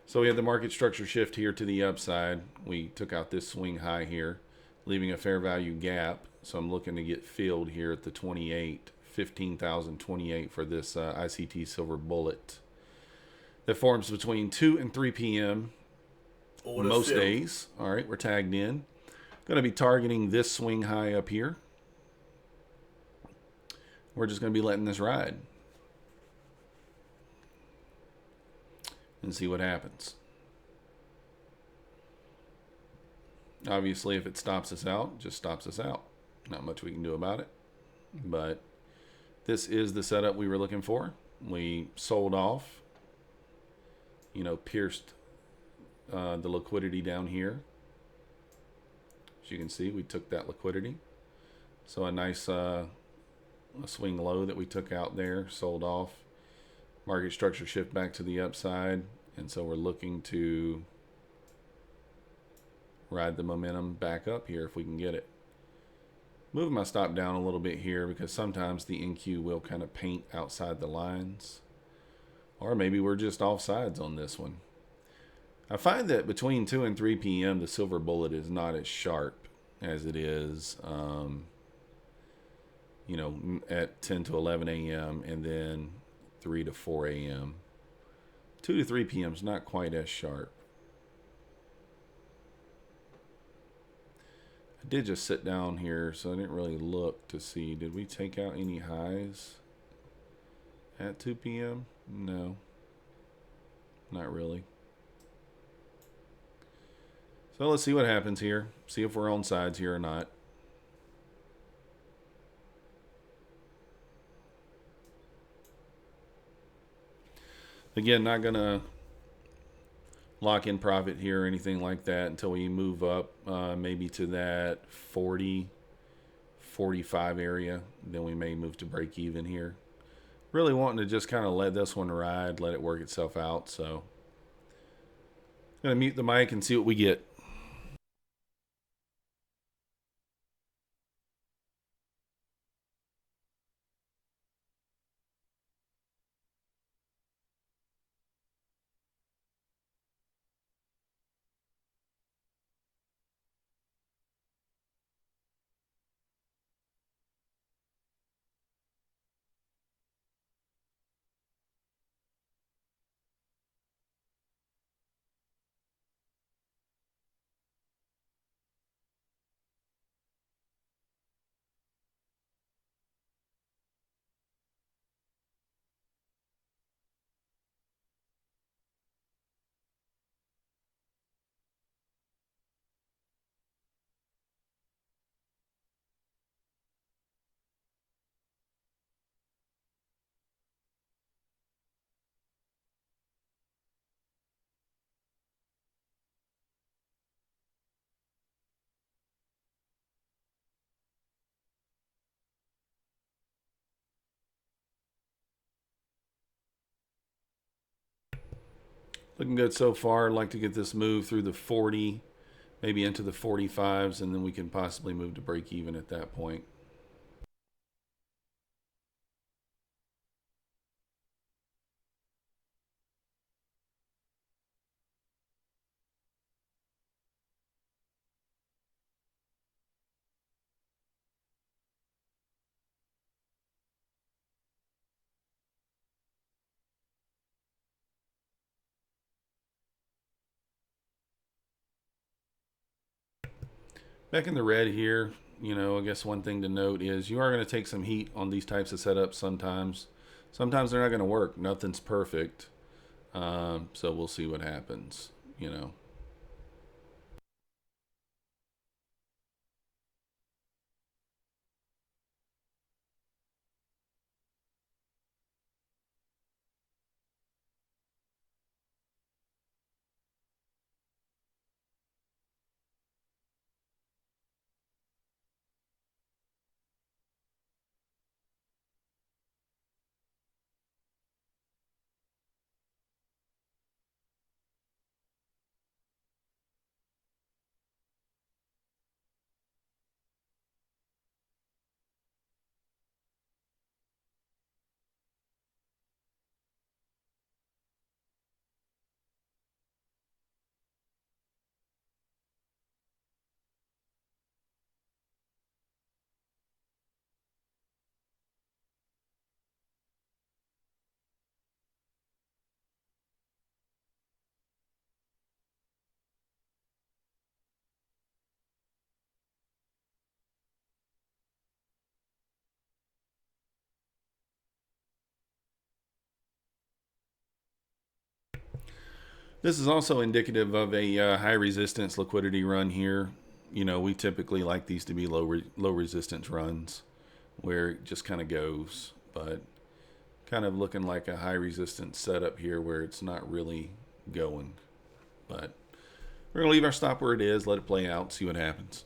So we had the market structure shift here to the upside. We took out this swing high here, leaving a fair value gap. So I'm looking to get filled here at the 28, 15,028 for this ICT silver bullet that forms between 2 and 3 p.m. Order most filled. days. All right, we're tagged in. Going to be targeting this swing high up here. We're just going to be letting this ride and see what happens. Obviously, if it stops us out, it just stops us out. Not much we can do about it. But this is the setup we were looking for. We sold off, pierced the liquidity down here. As you can see, we took that liquidity. So a nice a swing low that we took out there, sold off. Market structure shift back to the upside. And so we're looking to ride the momentum back up here if we can get it. Moving my stop down a little bit here because sometimes the NQ will kind of paint outside the lines. Or maybe we're just offsides on this one. I find that between 2 and 3 p.m. the silver bullet is not as sharp as it is at 10 to 11 a.m. and then 3 to 4 a.m. 2 to 3 p.m. is not quite as sharp. I did just sit down here, so I didn't really look to see. Did we take out any highs at 2 p.m.? No, not really. So let's see what happens here. See if we're on sides here or not. Again, not going to lock in profit here or anything like that until we move up maybe to that 40, 45 area. Then we may move to break even here. Really wanting to just kind of let this one ride, let it work itself out. So I'm going to mute the mic and see what we get. Looking good so far. I'd like to get this move through the 40, maybe into the 45s, and then we can possibly move to break even at that point. Back in the red here, I guess one thing to note is you are going to take some heat on these types of setups sometimes. Sometimes they're not going to work. Nothing's perfect. So we'll see what happens. This is also indicative of a high resistance liquidity run here. You know, we typically like these to be low resistance runs where it just kind of goes, but kind of looking like a high resistance setup here where it's not really going. But we're going to leave our stop where it is, let it play out, see what happens.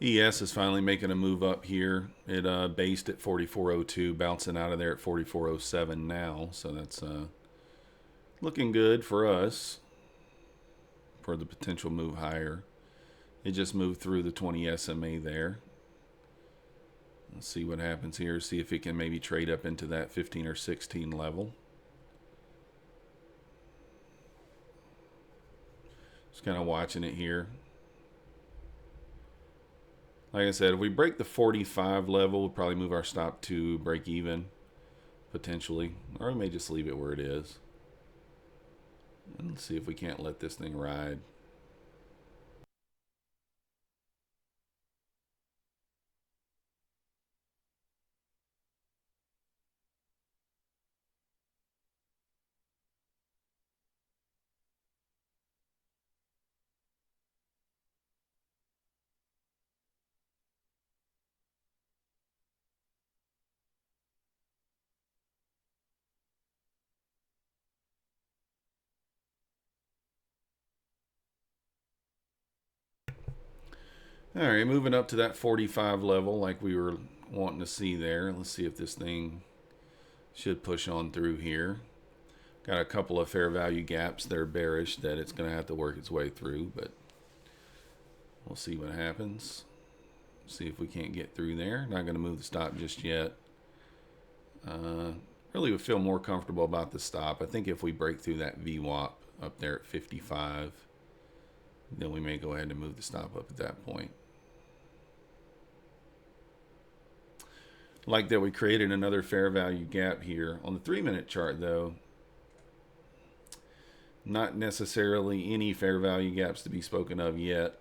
ES is finally making a move up here. It based at 44.02, bouncing out of there at 44.07 now. So that's looking good for us for the potential move higher. It just moved through the 20 SMA there. Let's see what happens here. See if it can maybe trade up into that 15 or 16 level. Just kind of watching it here. Like I said, if we break the 45 level, we'll probably move our stop to break even, potentially. Or we may just leave it where it is. And let's see if we can't let this thing ride. All right, moving up to that 45 level like we were wanting to see there. Let's see if this thing should push on through here. Got a couple of fair value gaps that are bearish that it's going to have to work its way through, but we'll see what happens. See if we can't get through there. Not going to move the stop just yet. Really would feel more comfortable about the stop. I think if we break through that VWAP up there at 55, then we may go ahead and move the stop up at that point. Like that we created another fair value gap here. On the 3-minute chart though, not necessarily any fair value gaps to be spoken of yet.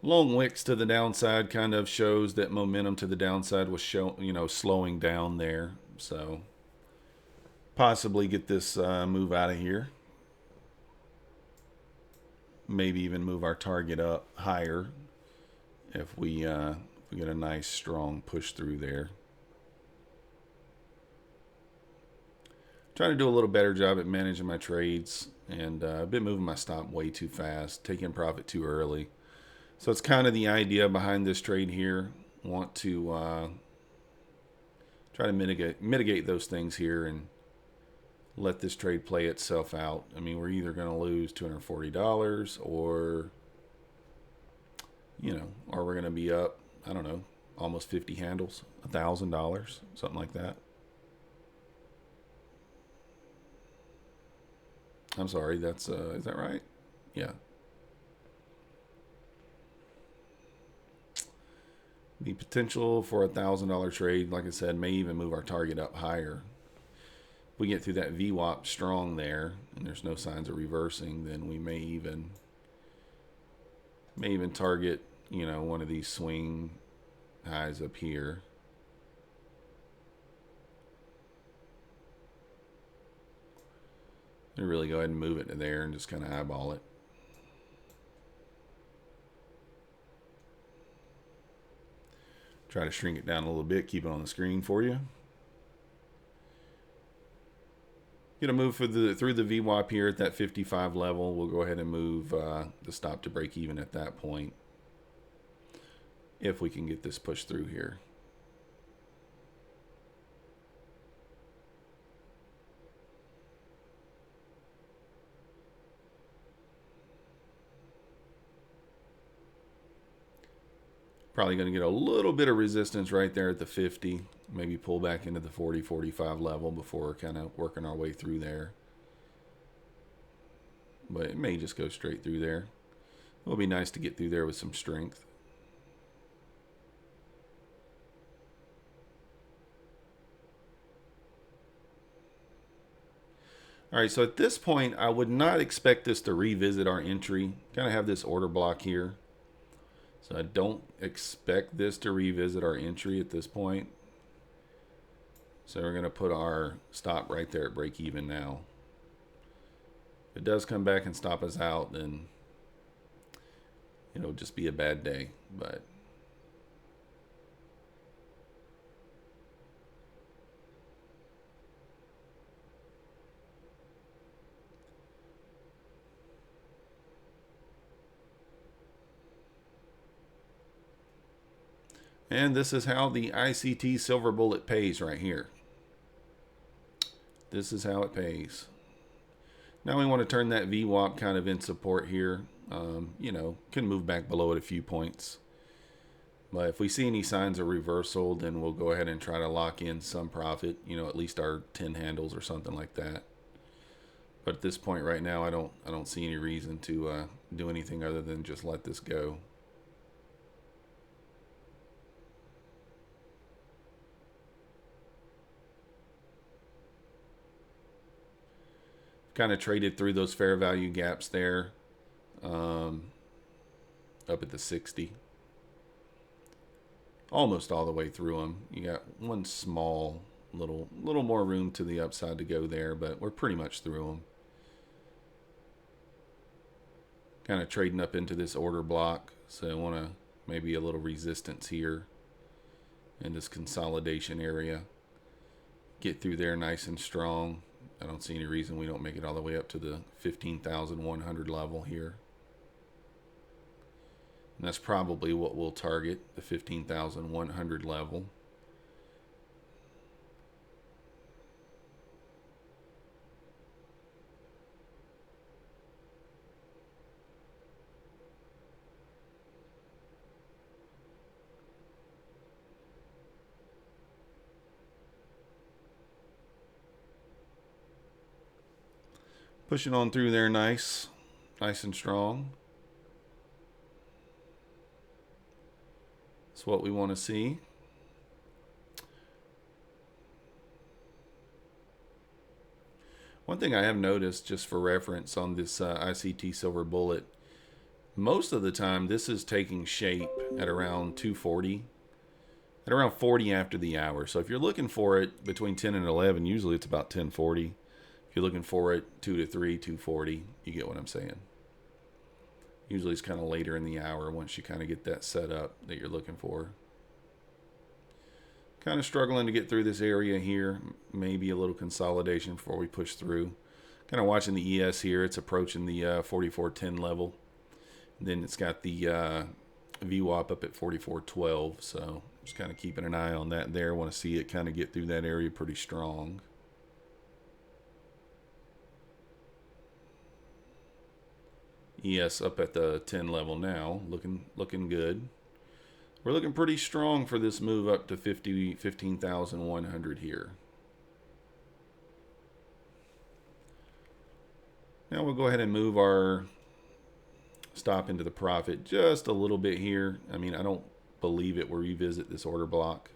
Long wicks to the downside kind of shows that momentum to the downside was slowing down there. So possibly get this move out of here. Maybe even move our target up higher if we get a nice strong push through there. Trying to do a little better job at managing my trades, and I've been moving my stop way too fast, taking profit too early. So it's kind of the idea behind this trade here. Want to try to mitigate those things here and let this trade play itself out. I mean, we're either going to lose $240 or, or we're going to be up, I don't know, almost 50 handles, $1,000, something like that. I'm sorry, that's, is that right? Yeah. The potential for $1,000 trade, like I said, may even move our target up higher. If we get through that VWAP strong there, and there's no signs of reversing, then we may even target, one of these swing highs up here. And really go ahead and move it to there and just kind of eyeball it. Try to shrink it down a little bit, keep it on the screen for you. Get a move through the VWAP here at that 55 level. We'll go ahead and move the stop to break even at that point, if we can get this pushed through here. Probably going to get a little bit of resistance right there at the 50. Maybe pull back into the 40, 45 level before kind of working our way through there. But it may just go straight through there. It'll be nice to get through there with some strength. All right, so at this point, I would not expect this to revisit our entry. Kind of have this order block here. So I don't expect this to revisit our entry at this point. So we're going to put our stop right there at break even now. If it does come back and stop us out, then it'll just be a bad day. But and this is how the ICT Silver Bullet pays right here. This is how it pays. Now we want to turn that VWAP kind of in support here. You know, can move back below it a few points. But if we see any signs of reversal, then we'll go ahead and try to lock in some profit. You know, at least our 10 handles or something like that. But at this point right now, I don't see any reason to do anything other than just let this go. Kind of traded through those fair value gaps there, up at the 60. Almost all the way through them. You got one small little more room to the upside to go there, but we're pretty much through them. Kind of trading up into this order block, so I want to maybe a little resistance here in this consolidation area. Get through there nice and strong. I don't see any reason we don't make it all the way up to the 15,100 level here. And that's probably what we'll target, the 15,100 level. Pushing on through there nice and strong. That's what we want to see. One thing I have noticed, just for reference on this ICT Silver Bullet, most of the time this is taking shape at around 240, at around 40 after the hour. So if you're looking for it between 10 and 11, usually it's about 1040. If you're looking for it 2 to 3, 240, you get what I'm saying. Usually it's kind of later in the hour once you kind of get that set up that you're looking for. Kind of struggling to get through this area here. Maybe a little consolidation before we push through. Kind of watching the ES here. It's approaching the 4410 level. And then it's got the VWAP up at 4412. So just kind of keeping an eye on that there. Want to see it kind of get through that area pretty strong. ES up at the 10 level now, looking good. We're looking pretty strong for this move up to 15,100 here. Now we'll go ahead and move our stop into the profit just a little bit here. I mean, I don't believe it will revisit this order block.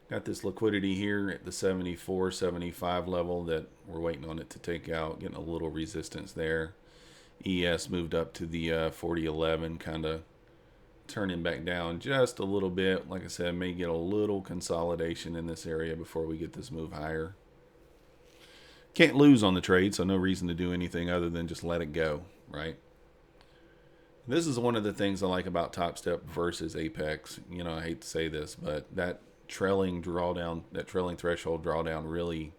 Got this liquidity here at the 74, 75 level that we're waiting on it to take out. Getting a little resistance there. ES moved up to the 4011, kind of turning back down just a little bit. Like I said, may get a little consolidation in this area before we get this move higher. Can't lose on the trade, so no reason to do anything other than just let it go, right? This is one of the things I like about Top Step versus Apex. You know, I hate to say this, but that trailing drawdown, that trailing threshold drawdown really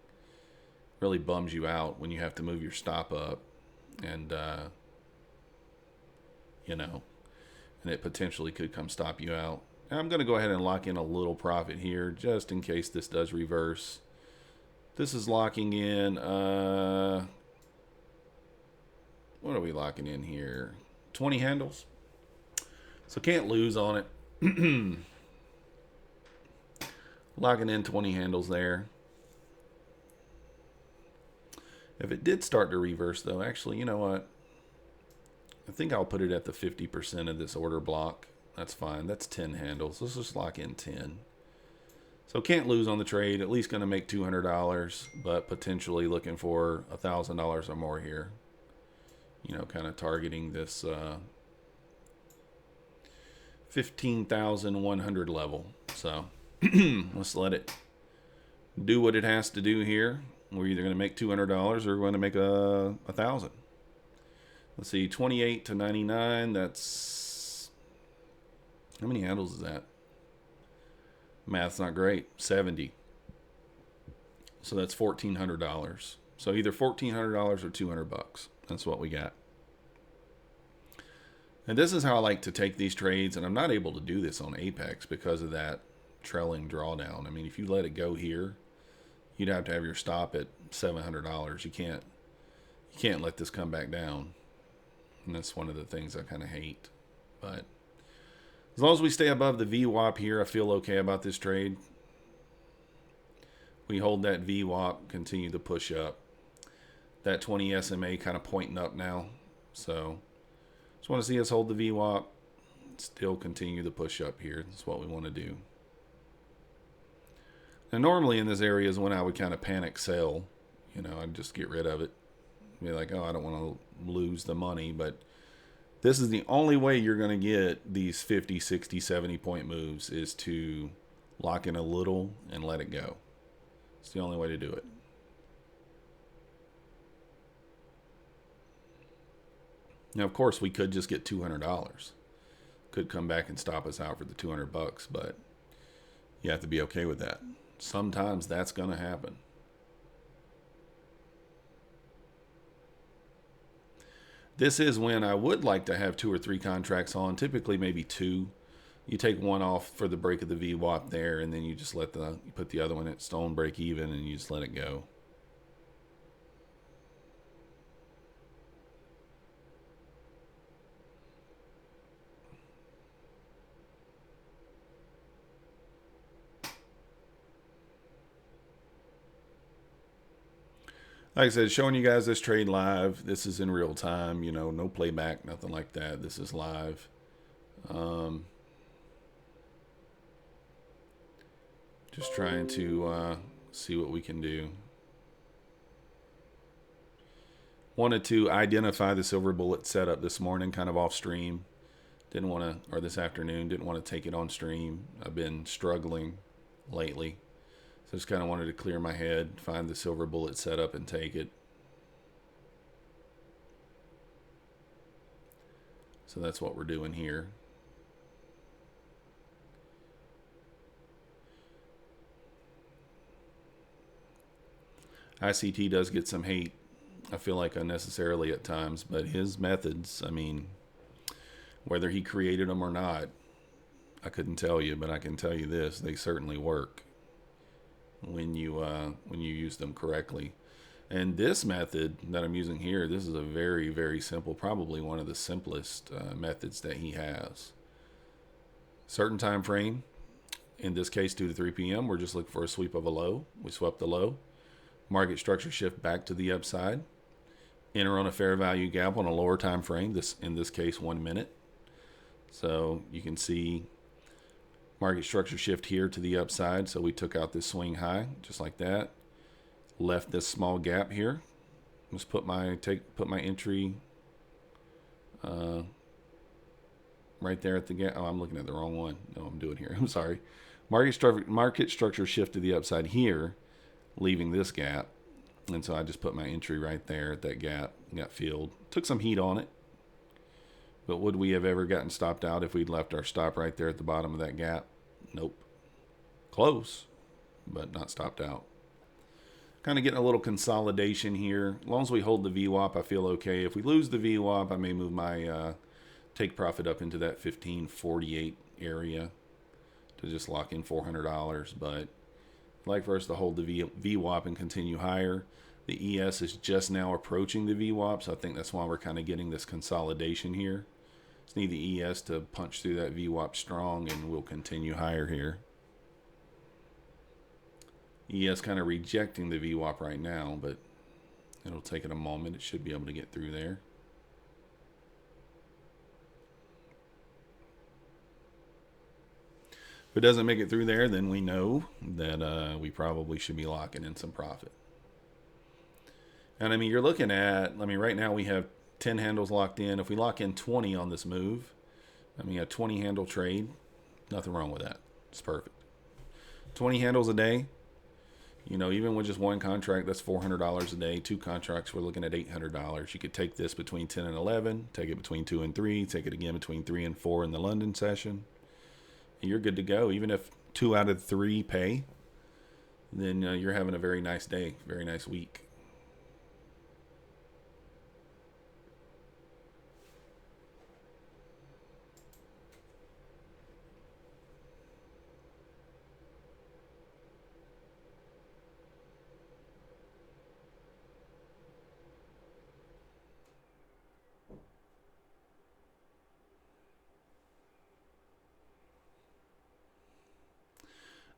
bums you out when you have to move your stop up, and you know, and it potentially could come stop you out. I'm going to go ahead and lock in a little profit here just in case this does reverse. This is locking in, what are we locking in here? 20 handles. So can't lose on it. Locking in 20 handles there. If it did start to reverse, though, actually, you know what? I think I'll put it at the 50% of this order block. That's fine. That's 10 handles. Let's just lock in 10. So can't lose on the trade. At least going to make $200, but potentially looking for $1,000 or more here. You know, kind of targeting this 15,100 level. So let's let it do what it has to do here. We're either going to make $200 or we're going to make $1,000. Let's see, 28 to 99. That's, how many handles is that? Math's not great. 70. So that's $1,400. So either $1,400 or $200. That's what we got. And this is how I like to take these trades, and I'm not able to do this on Apex because of that trailing drawdown. I mean, if you let it go here, you'd have to have your stop at $700. You can't let this come back down. And that's one of the things I kind of hate. But as long as we stay above the VWAP here, I feel okay about this trade. We hold that VWAP, continue to push up. That 20 SMA kind of pointing up now. So just want to see us hold the VWAP. Still continue to push up here. That's what we want to do. And normally in this area is when I would kind of panic sell. You know, I'd just get rid of it. Be like, oh, I don't want to lose the money. But this is the only way you're going to get these 50, 60, 70 point moves is to lock in a little and let it go. It's the only way to do it. Now, of course, we could just get $200. Could come back and stop us out for the $200, but you have to be okay with that. Sometimes that's going to happen. This is when I would like to have 2 or 3 contracts on, typically maybe 2. You take one off for the break of the VWAP there, and then you just you put the other one at stone break even, and you just let it go. Like I said, showing you guys this trade live. This is in real time, you know, no playback, nothing like that. This is live. Just trying to see what we can do. Wanted to identify the silver bullet setup this morning, kind of off stream. Didn't want to, or this afternoon, didn't want to take it on stream. I've been struggling lately. So just kind of wanted to clear my head, find the silver bullet setup and take it. So that's what we're doing here. ICT does get some hate, I feel like unnecessarily at times, but his methods, I mean, whether he created them or not, I couldn't tell you, but I can tell you this, they certainly work when you use them correctly. And this method that I'm using here, this is a very, very simple, probably one of the simplest methods that he has. Certain time frame, in this case 2 to 3 p.m., we're just looking for a sweep of a low. We swept the low. Market structure shift back to the upside. Enter on a fair value gap on a lower time frame, in this case 1 minute. So you can see market structure shift here to the upside. So we took out this swing high just like that. Left this small gap here. Just put my entry right there at the gap. Oh, I'm looking at the wrong one. No, I'm doing here. I'm sorry. Market structure shift to the upside here, leaving this gap. And so I just put my entry right there at that gap. Got filled. Took some heat on it. But would we have ever gotten stopped out if we'd left our stop right there at the bottom of that gap? Nope. Close, but not stopped out. Kind of getting a little consolidation here. As long as we hold the VWAP, I feel okay. If we lose the VWAP, I may move my take profit up into that 1548 area. to just lock in $400, but I'd like for us to hold the VWAP and continue higher. The ES is just now approaching the VWAP, so I think that's why we're kind of getting this consolidation here. Just need the ES to punch through that VWAP strong, and we'll continue higher here. ES kind of rejecting the VWAP right now, but it'll take it a moment. It should be able to get through there. If it doesn't make it through there, then we know that we probably should be locking in some profit. And I mean, you're looking at, I mean, right now we have 10 handles locked in. If we lock in 20 on this move, I mean, a 20 handle trade, nothing wrong with that. It's perfect. 20 handles a day. You know, even with just one contract, that's $400 a day. 2 contracts, we're looking at $800. You could take this between 10 and 11, take it between 2 and 3, take it again between 3 and 4 in the London session. And you're good to go. Even if 2 out of 3 pay, then you're having a very nice day, very nice week.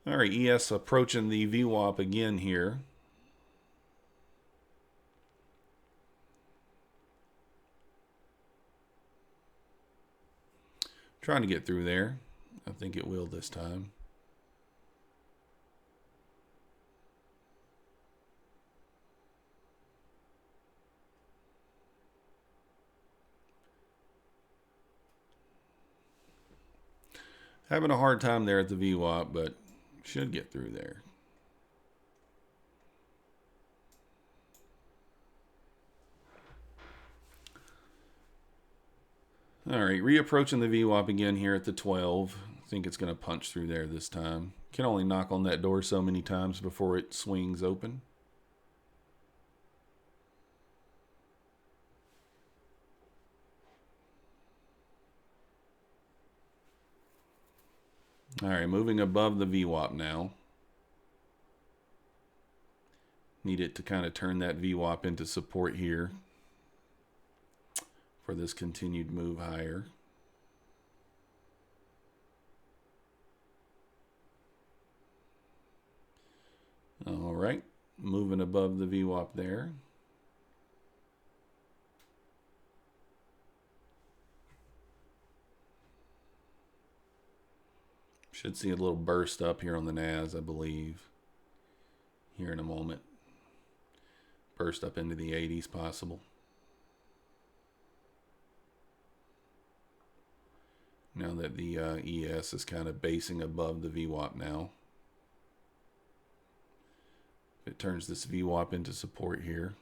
All right, ES approaching the VWAP again here. Trying to get through there. I think it will this time. Having a hard time there at the VWAP, but should get through there. All right, reapproaching the VWAP again here at the 12. I think it's going to punch through there this time. Can only knock on that door so many times before it swings open. All right, moving above the VWAP now. Need it to kind of turn that VWAP into support here for this continued move higher. All right, moving above the VWAP there. Should see a little burst up here on the NAS, I believe, here in a moment. Burst up into the 80s possible. Now that the ES is kind of basing above the VWAP now. If it turns this VWAP into support here.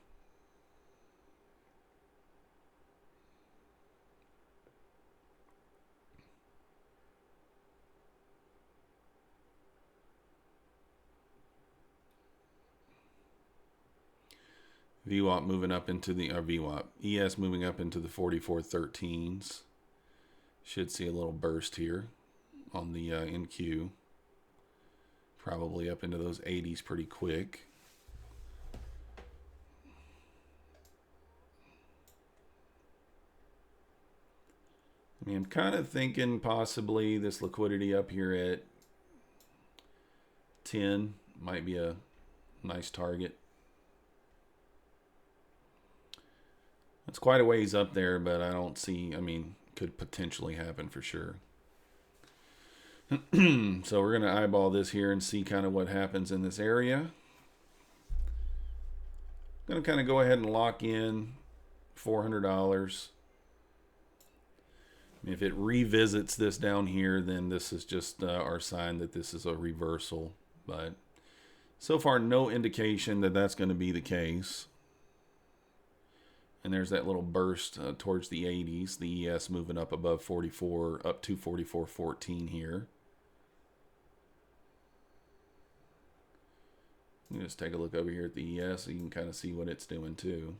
VWAP moving up into the, VWAP, ES moving up into the 4413s. Should see a little burst here on the NQ. Probably up into those 80s pretty quick. I mean, I'm kind of thinking possibly this liquidity up here at 10 might be a nice target. It's quite a ways up there, but I don't see, I mean, could potentially happen for sure. So we're going to eyeball this here and see kind of what happens in this area. I'm going to kind of go ahead and lock in $400. If it revisits this down here, then this is just our sign that this is a reversal. But so far, no indication that that's going to be the case. And there's that little burst towards the 80s. The ES moving up above 44, up to 44.14 here. You just take a look over here at the ES so you can kind of see what it's doing too.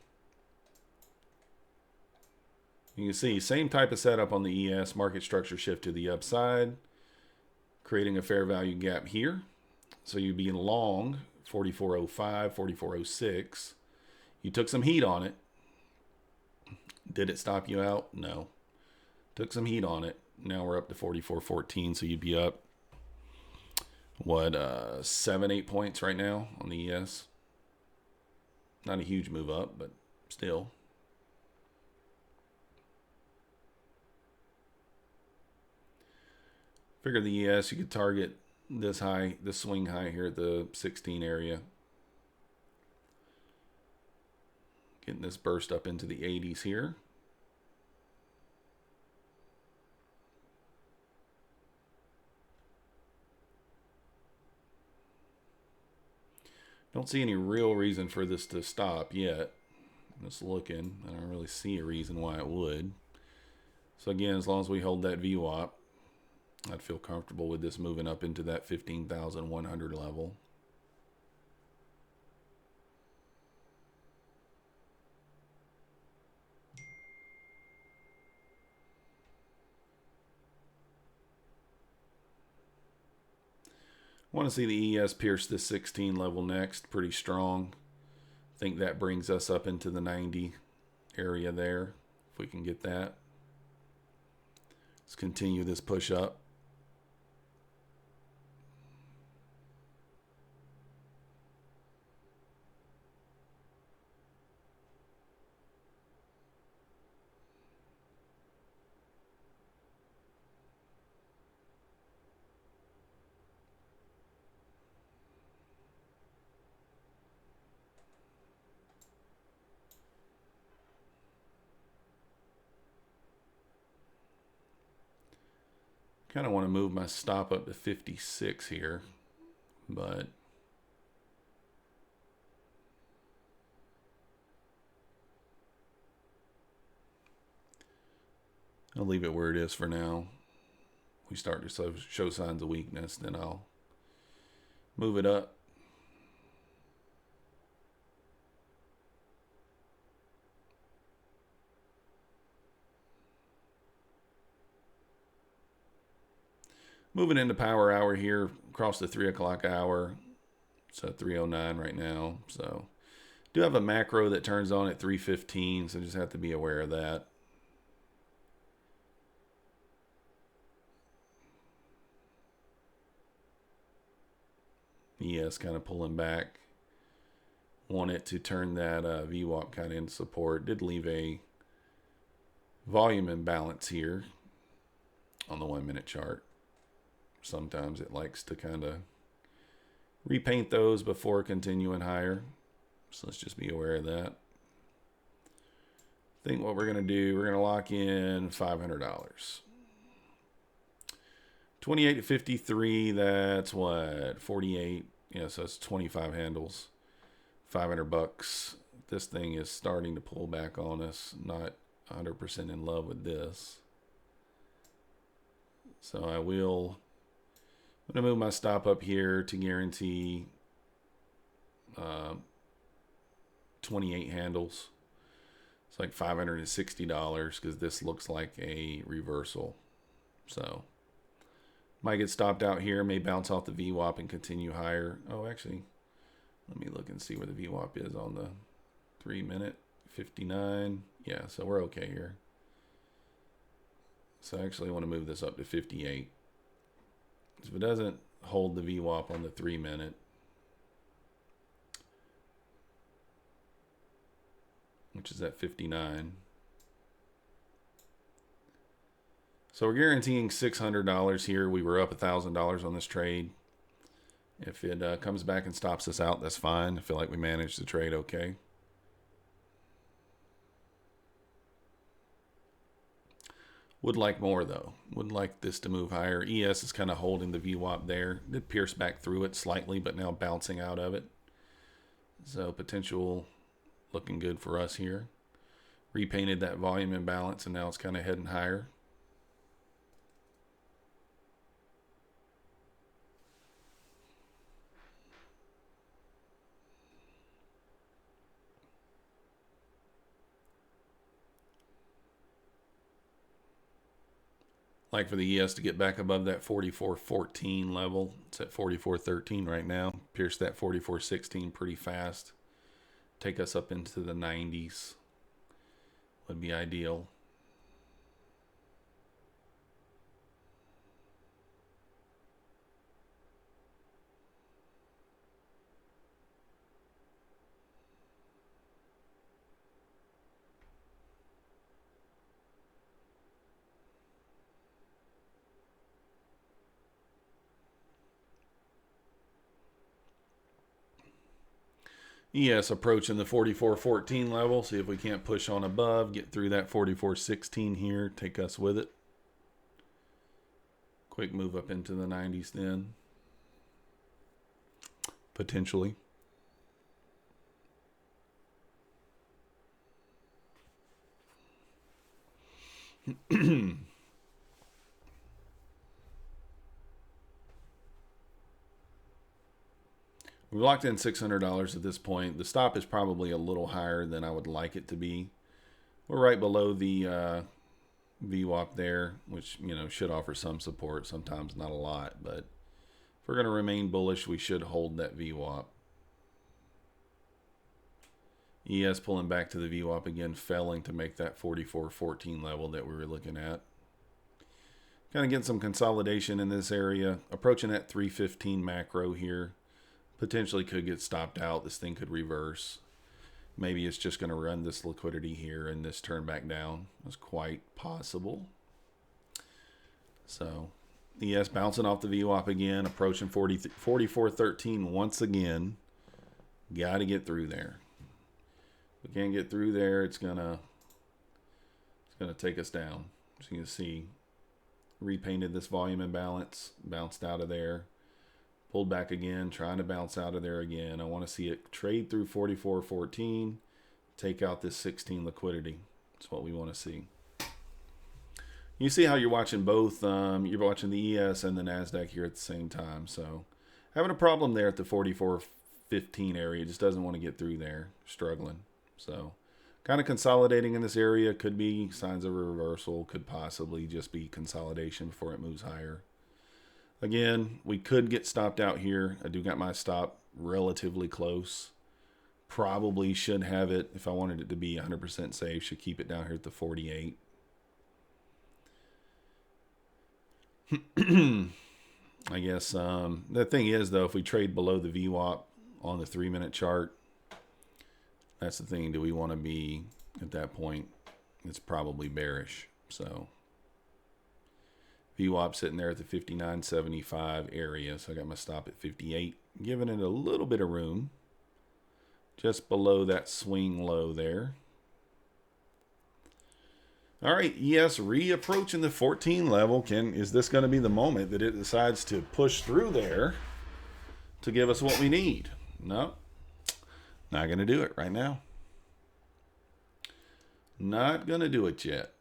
You can see same type of setup on the ES. Market structure shift to the upside. creating a fair value gap here. So you'd be long 44.05, 44.06. You took some heat on it. Did it stop you out? No. Took some heat on it. Now we're up to 44.14, so you'd be up, what, 7, 8 points right now on the ES. Not a huge move up, but still. Figure the ES, you could target this high, this swing high here at the 16 area. Getting this burst up into the 80s here. Don't see any real reason for this to stop yet. Just looking, I don't really see a reason why it would. So again, as long as we hold that VWAP, I'd feel comfortable with this moving up into that 15,100 level. I want to see the ES pierce this 16 level next, pretty strong. I think that brings us up into the 90 area there, if we can get that. Let's continue this push up. Kind of want to move my stop up to 56 here, but I'll leave it where it is for now. If we start to show signs of weakness, then I'll move it up. Moving into power hour here, across the 3 o'clock hour. It's at 3:09 right now. So do have a macro that turns on at 3:15, so just have to be aware of that. ES kind of pulling back. Want it to turn that VWAP kind of into support. Did leave a volume imbalance here on the 1 minute chart. Sometimes it likes to kind of repaint those before continuing higher. So let's just be aware of that. I think what we're going to do, we're going to lock in $500. 28 to 53, that's what, 48. Yeah, so it's 25 handles. $500. This thing is starting to pull back on us. Not 100% in love with this. So I'm going to move my stop up here to guarantee 28 handles. It's like $560 because this looks like a reversal. So might get stopped out here, may bounce off the VWAP and continue higher. Oh, actually, let me look and see where the VWAP is on the 3 minute. 59. Yeah, so we're okay here. So I actually want to move this up to 58. If it doesn't hold the VWAP on the 3 minute, which is at 59. So we're guaranteeing $600 here. We were up $1,000 on this trade. If it comes back and stops us out, that's fine. I feel like we managed the trade okay. Would like more, though. Would like this to move higher. ES is kind of holding the VWAP there. Did pierce back through it slightly, but now bouncing out of it. So potential looking good for us here. Repainted that volume imbalance, and now it's kind of heading higher. Like for the ES to get back above that 44.14 level. It's at 44.13 right now. Pierce that 44.16 pretty fast. Take us up into the 90s would be ideal. ES approaching the 44.14 level. See if we can't push on above. Get through that 44.16 here. Take us with it. Quick move up into the 90s then. Potentially. We've locked in $600 at this point. The stop is probably a little higher than I would like it to be. We're right below the VWAP there, which, you know, should offer some support. Sometimes not a lot, but if we're going to remain bullish, we should hold that VWAP. ES pulling back to the VWAP again, failing to make that 44.14 level that we were looking at. Kind of getting some consolidation in this area. Approaching that 315 macro here. Potentially could get stopped out. This thing could reverse. Maybe it's just going to run this liquidity here and this turn back down. That's quite possible. So, ES bouncing off the VWAP again, approaching 44.13 once again. Got to get through there. If we can't get through there, it's gonna take us down. As you can see, repainted this volume imbalance, bounced out of there. Pulled back again, trying to bounce out of there again. I want to see it trade through 44.14, take out this 16 liquidity. That's what we want to see. You see how you're watching both. You're watching the ES and the NASDAQ here at the same time. So having a problem there at the 44.15 area. Just doesn't want to get through there. Struggling. So kind of consolidating in this area. Could be signs of a reversal. Could possibly just be consolidation before it moves higher. Again, we could get stopped out here. I do got my stop relatively close. Probably should have it, if I wanted it to be 100% safe, should keep it down here at the 48. I guess the thing is, though, if we trade below the VWAP on the 3-minute chart, that's the thing. Do we want to be at that point? It's probably bearish. So VWAP sitting there at the 59.75 area. So I got my stop at 58, giving it a little bit of room. Just below that swing low there. All right, ES reapproaching the 14 level. Is this going to be the moment that it decides to push through there to give us what we need? No, not going to do it right now. Not going to do it yet.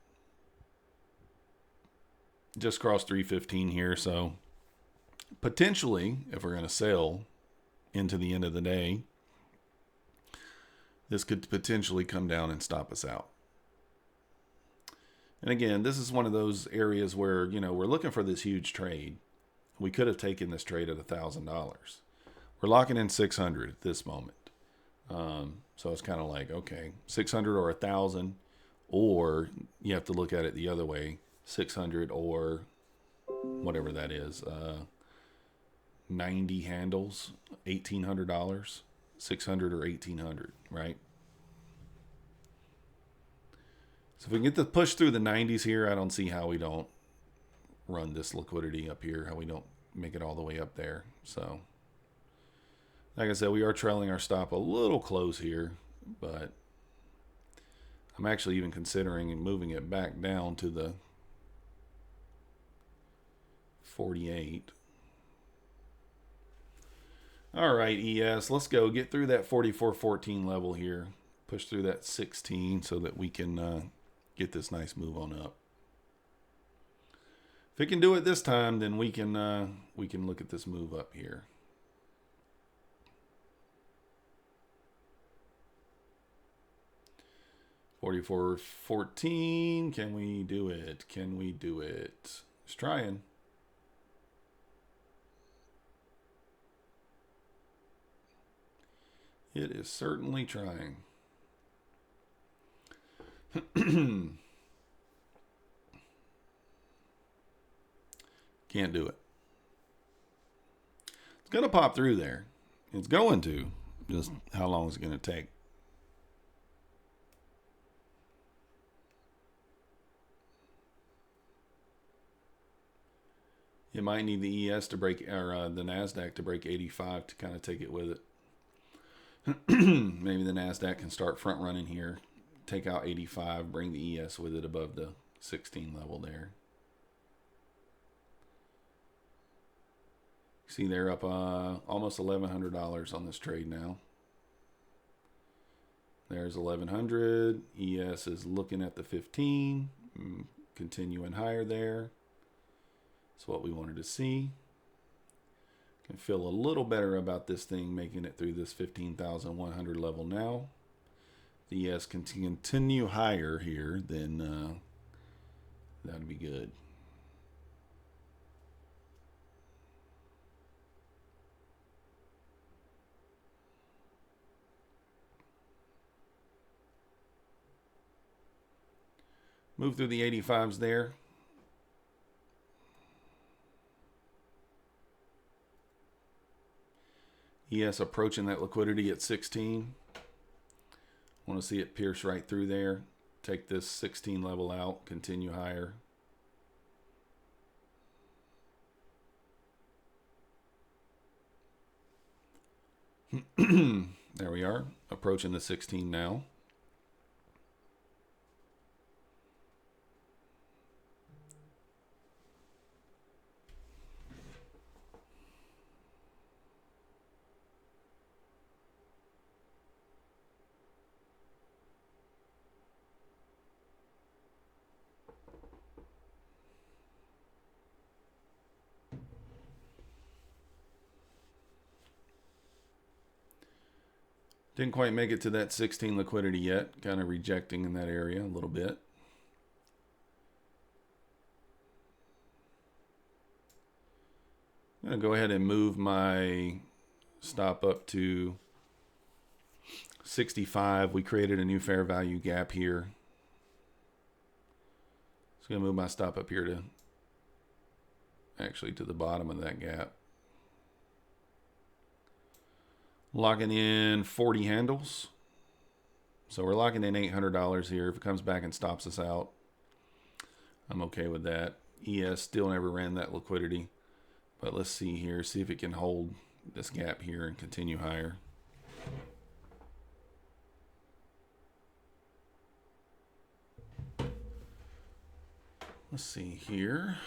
Just crossed 315 here, so potentially, if we're going to sell into the end of the day, this could potentially come down and stop us out. And again, this is one of those areas where, you know, we're looking for this huge trade. We could have taken this trade at $1,000. We're locking in 600 at this moment. So it's kind of like, okay, 600 or 1,000, or you have to look at it the other way, 600 or whatever that is, 90 handles, $1,800, 600 or 1,800, right? So if we can get the push through the 90s here, I don't see how we don't run this liquidity up here, how we don't make it all the way up there. So, like I said, we are trailing our stop a little close here, but I'm actually even considering moving it back down to the 48. All right, ES, let's go. Get through that 44.14 level here. Push through that 16 so that we can get this nice move on up. If it can do it this time, then we can look at this move up here. $44.14. Can we do it? Can we do it? It's trying. It is certainly trying. Can't do it. It's going to pop through there. It's going to. Just how long is it going to take? It might need the ES to break, or the NASDAQ to break 85 to kind of take it with it. Maybe the NASDAQ can start front running here, take out 85, bring the ES with it above the 16 level there. See, they're up almost $1,100 on this trade now. There's 1,100. ES is looking at the 15, continuing higher there. That's what we wanted to see. Can feel a little better about this thing making it through this 15,100 level now. The ES can continue higher here, then that'd be good. Move through the 85s there. ES approaching that liquidity at 16. Want to see it pierce right through there. Take this 16 level out. Continue higher. There we are. Approaching the 16 now. Didn't quite make it to that 16 liquidity yet. Kind of rejecting in that area a little bit. I'm going to go ahead and move my stop up to 65. We created a new fair value gap here. So I'm going to move my stop up here to actually to the bottom of that gap. Locking in 40 handles. So we're locking in $800 here. If it comes back and stops us out, I'm okay with that. ES still never ran that liquidity. But let's see here. See if it can hold this gap here and continue higher. Let's see here.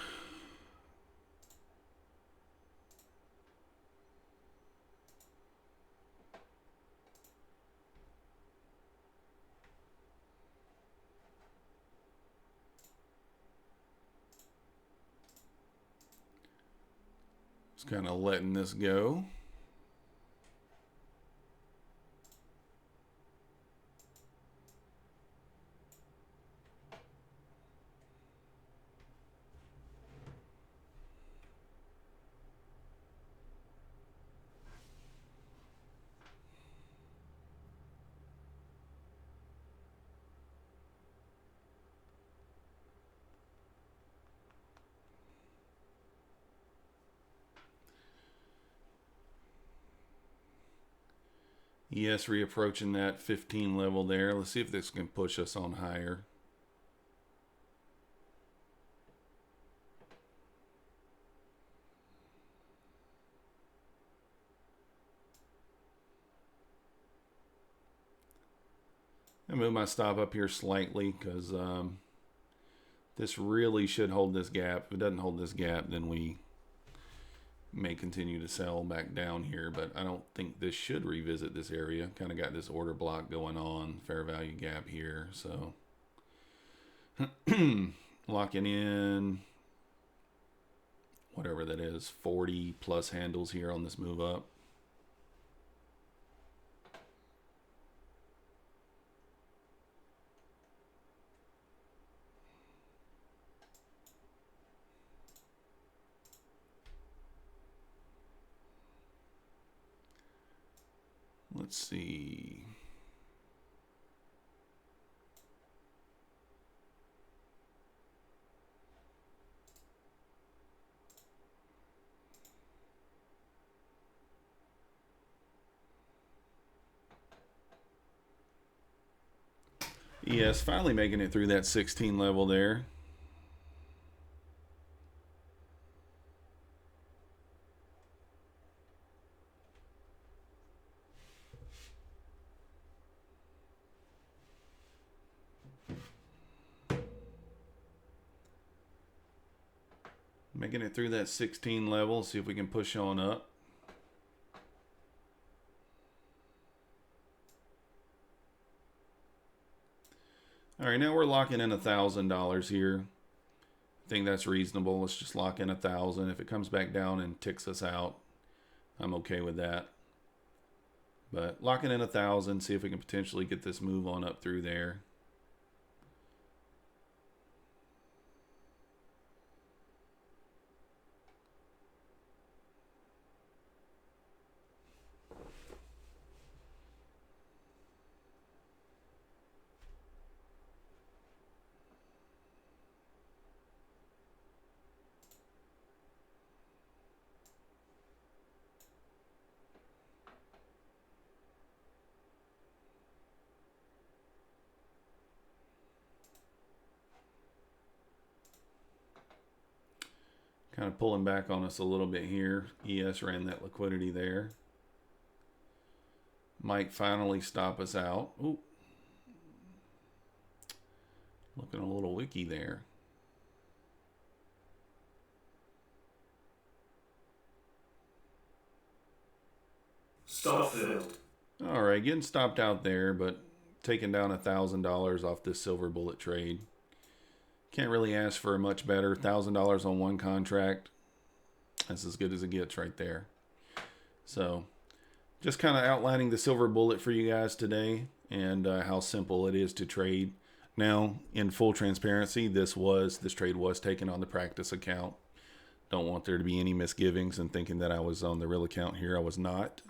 Just kind of letting this go. ES reapproaching that 15 level there. Let's see if this can push us on higher. I move my stop up here slightly because this really should hold this gap. If it doesn't hold this gap, then we may continue to sell back down here, but I don't think this should revisit this area. Kind of got this order block going on, fair value gap here. So locking in whatever that is, 40 plus handles here on this move up. let's see. Yes, finally making it through that 16 level there. Making it through that 16 level. See if we can push on up. All right, now we're locking in $1,000 here. I think that's reasonable. Let's just lock in 1,000. If it comes back down and ticks us out, I'm okay with that. But locking in 1,000, see if we can potentially get this move on up through there. Kind of pulling back on us a little bit here. ES ran that liquidity there. Might finally stop us out. Ooh. Looking a little wicky there. Stop filled. All right, getting stopped out there, but taking down $1,000 off this silver bullet trade. Can't really ask for a much better. $1,000 on one contract. That's as good as it gets right there. So just kind of outlining the silver bullet for you guys today and how simple it is to trade. Now, in full transparency, this trade was taken on the practice account. Don't want there to be any misgivings and thinking that I was on the real account here. I was not.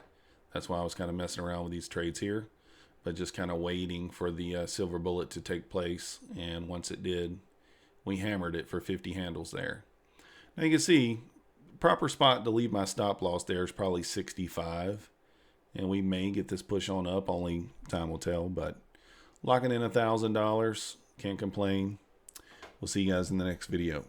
That's why I was kind of messing around with these trades here, but just kind of waiting for the silver bullet to take place. And once it did, we hammered it for 50 handles there. Now you can see, proper spot to leave my stop loss there is probably 65. And we may get this push on up, only time will tell. But locking in $1,000, can't complain. We'll see you guys in the next video.